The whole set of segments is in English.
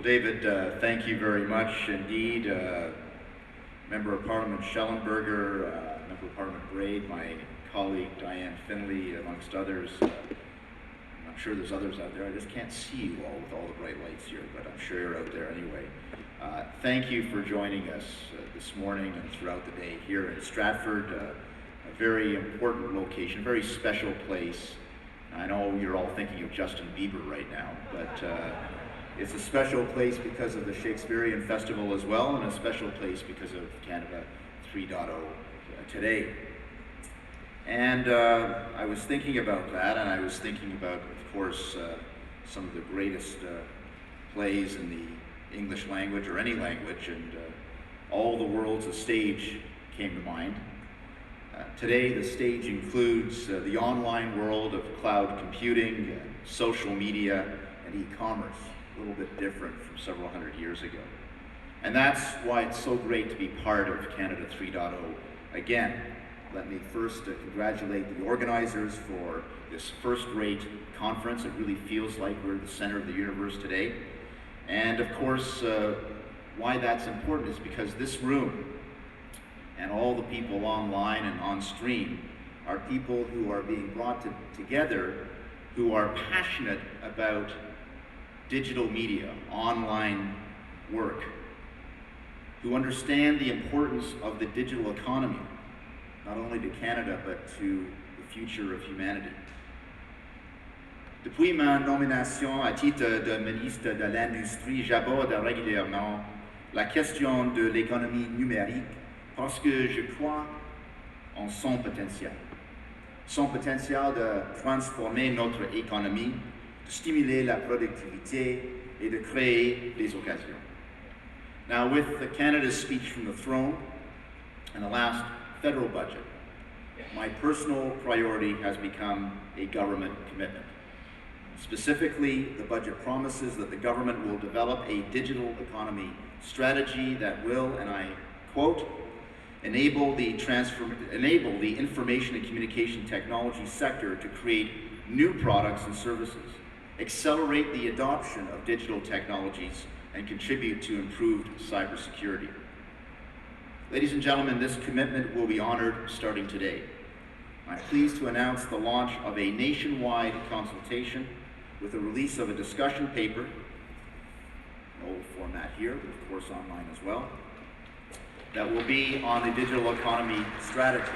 David, thank you very much indeed. Member of Parliament Schellenberger, Member of Parliament Braid, my colleague Diane Finley, amongst others. I'm sure there's others out there. I just can't see you all with all the bright lights here, but I'm sure you're out there anyway. Thank you for joining us this morning and throughout the day here in Stratford, a very important location, a very special place. I know you're all thinking of Justin Bieber right now, but it's a special place because of the Shakespearean Festival as well, and a special place because of Canada 3.0 today. And I was thinking about that, and I was thinking about, of course, some of the greatest plays in the English language or any language, and All the World's a Stage came to mind. Today, the stage includes the online world of cloud computing, social media, and e-commerce, a little bit different from several hundred years ago. And that's why it's so great to be part of Canada 3.0 again. Let me first congratulate the organizers for this first-rate conference. It really feels like we're the center of the universe today. And of course, why that's important is because this room and all the people online and on stream are people who are being brought together, who are passionate about digital media, online work, who understand the importance of the digital economy, not only to Canada, but to the future of humanity. Depuis ma nomination à titre de ministre de l'Industrie, j'aborde régulièrement la question de l'économie numérique parce que je crois en son potentiel de transformer notre économie, de stimuler la productivité et de créer des occasions. Now, with Canada's speech from the throne and the last federal budget, my personal priority has become a government commitment. Specifically, the budget promises that the government will develop a digital economy strategy that will, and I quote, enable the information and communication technology sector to create new products and services, accelerate the adoption of digital technologies, and contribute to improved cybersecurity. Ladies and gentlemen, this commitment will be honored starting today. I'm pleased to announce the launch of a nationwide consultation with the release of a discussion paper, an old format here, but of course online as well, that will be on the digital economy strategy.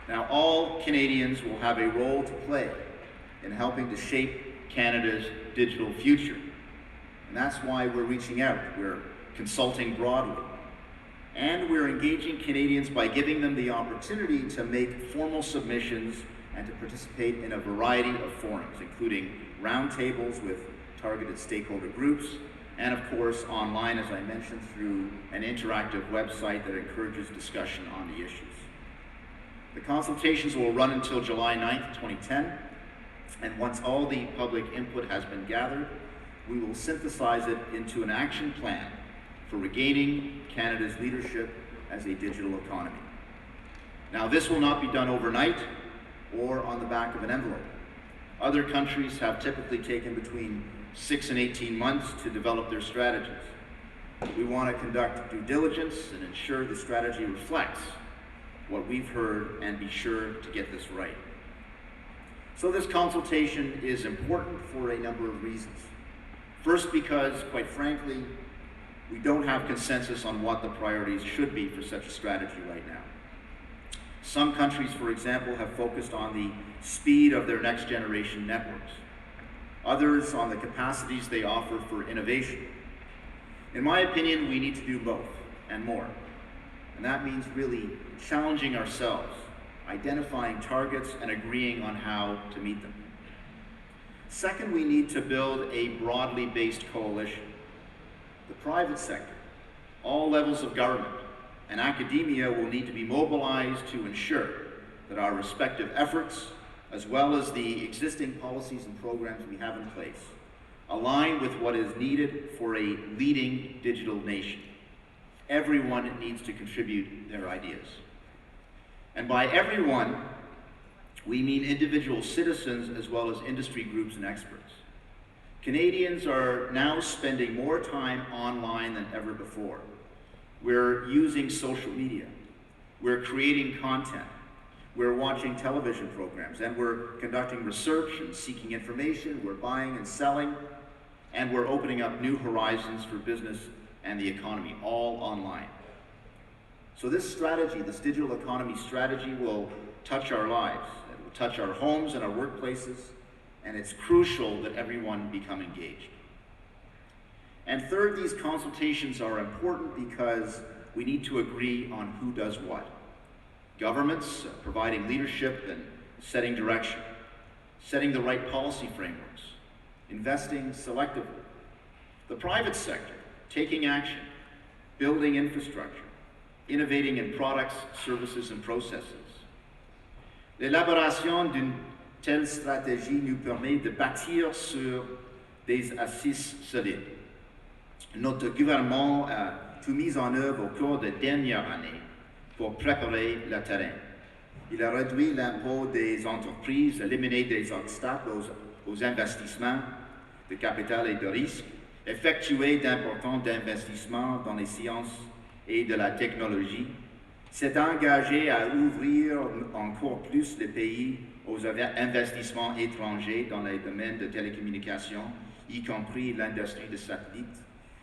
Now, all Canadians will have a role to play in helping to shape Canada's digital future. And that's why we're reaching out. We're consulting broadly. And we're engaging Canadians by giving them the opportunity to make formal submissions and to participate in a variety of forums, including roundtables with targeted stakeholder groups, and of course online, as I mentioned, through an interactive website that encourages discussion on the issues. The consultations will run until July 9th, 2010, and once all the public input has been gathered, we will synthesize it into an action plan for regaining Canada's leadership as a digital economy. Now, this will not be done overnight or on the back of an envelope. Other countries have typically taken between 6 and 18 months to develop their strategies. We want to conduct due diligence and ensure the strategy reflects what we've heard and be sure to get this right. So this consultation is important for a number of reasons. First, because, quite frankly, we don't have consensus on what the priorities should be for such a strategy right now. Some countries, for example, have focused on the speed of their next generation networks. Others on the capacities they offer for innovation. In my opinion, we need to do both and more. And that means really challenging ourselves, identifying targets, and agreeing on how to meet them. Second, we need to build a broadly based coalition. The private sector, all levels of government, and academia will need to be mobilized to ensure that our respective efforts, as well as the existing policies and programs we have in place, align with what is needed for a leading digital nation. Everyone needs to contribute their ideas. And by everyone, we mean individual citizens as well as industry groups and experts. Canadians are now spending more time online than ever before. We're using social media. We're creating content. We're watching television programs, and we're conducting research and seeking information. We're buying and selling, and we're opening up new horizons for business and the economy, all online. So this strategy, this digital economy strategy, will touch our lives. It will touch our homes and our workplaces, and it's crucial that everyone become engaged. And third, these consultations are important because we need to agree on who does what. Governments providing leadership and setting direction, setting the right policy frameworks, investing selectively. The private sector taking action, building infrastructure, innovating in products, services, and processes. L'élaboration d'une telle stratégie nous permet de bâtir sur des assises solides. Notre gouvernement a tout mis en œuvre au cours des dernières années pour préparer le terrain. Il a réduit l'impôt des entreprises, éliminé des obstacles aux investissements de capital et de risque, effectué d'importants investissements dans les sciences et de la technologie, s'est engagé à ouvrir encore plus le pays aux investissements étrangers dans les domaines de télécommunications, y compris l'industrie des satellites,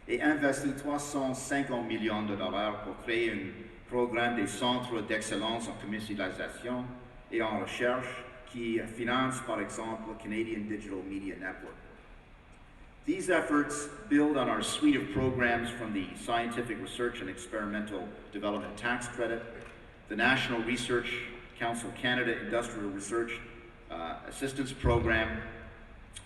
et investi 350 millions de dollars pour créer un programme des centres d'excellence en commercialisation et en recherche qui finance, par exemple, le Canadian Digital Media Network. These efforts build on our suite of programs from the Scientific Research and Experimental Development Tax Credit, the National Research Council Canada Industrial Research Assistance Program,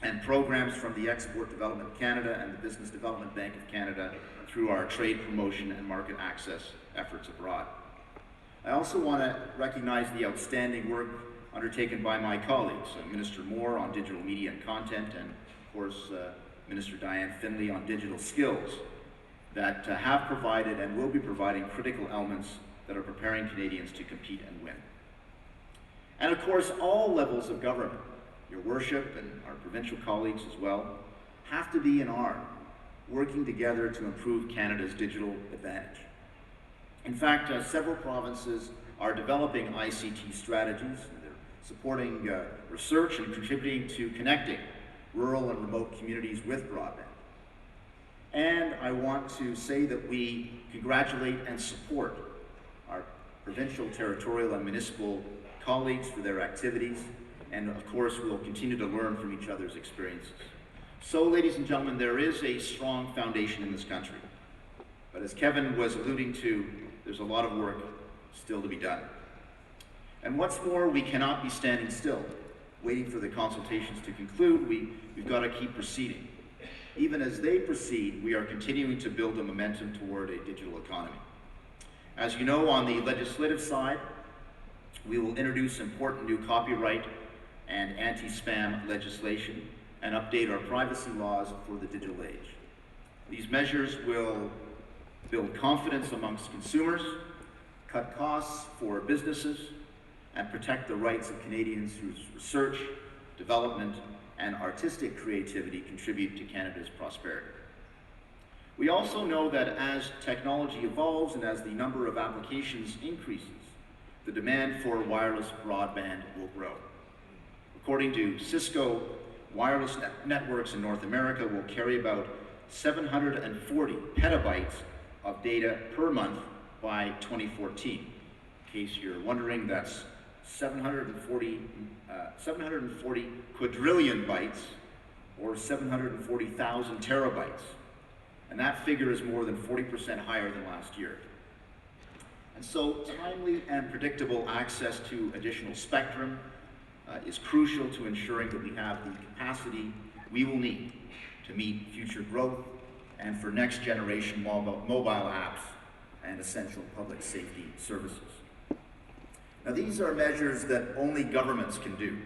and programs from the Export Development Canada and the Business Development Bank of Canada through our trade promotion and market access efforts abroad. I also want to recognize the outstanding work undertaken by my colleagues, Minister Moore on digital media and content, and of course Minister Diane Finley on digital skills, that have provided and will be providing critical elements that are preparing Canadians to compete and win. And of course, all levels of government, your worship and our provincial colleagues as well, have to be and are working together to improve Canada's digital advantage. In fact, several provinces are developing ICT strategies, and they're supporting research and contributing to connecting rural and remote communities with broadband. And I want to say that we congratulate and support our provincial, territorial, and municipal colleagues for their activities, and of course we'll continue to learn from each other's experiences. So, ladies and gentlemen, there is a strong foundation in this country, but as Kevin was alluding to, there's a lot of work still to be done. And what's more, we cannot be standing still, waiting for the consultations to conclude. We've got to keep proceeding. Even as they proceed, we are continuing to build a momentum toward a digital economy. As you know, on the legislative side, we will introduce important new copyright and anti-spam legislation and update our privacy laws for the digital age. These measures will build confidence amongst consumers, cut costs for businesses, and protect the rights of Canadians whose research, development, and artistic creativity contribute to Canada's prosperity. We also know that as technology evolves and as the number of applications increases, the demand for wireless broadband will grow. According to Cisco, wireless networks in North America will carry about 740 petabytes of data per month by 2014. In case you're wondering, that's 740 quadrillion bytes, or 740,000 terabytes. And that figure is more than 40% higher than last year. And so timely and predictable access to additional spectrum is crucial to ensuring that we have the capacity we will need to meet future growth and for next generation mobile apps and essential public safety services. Now, these are measures that only governments can do.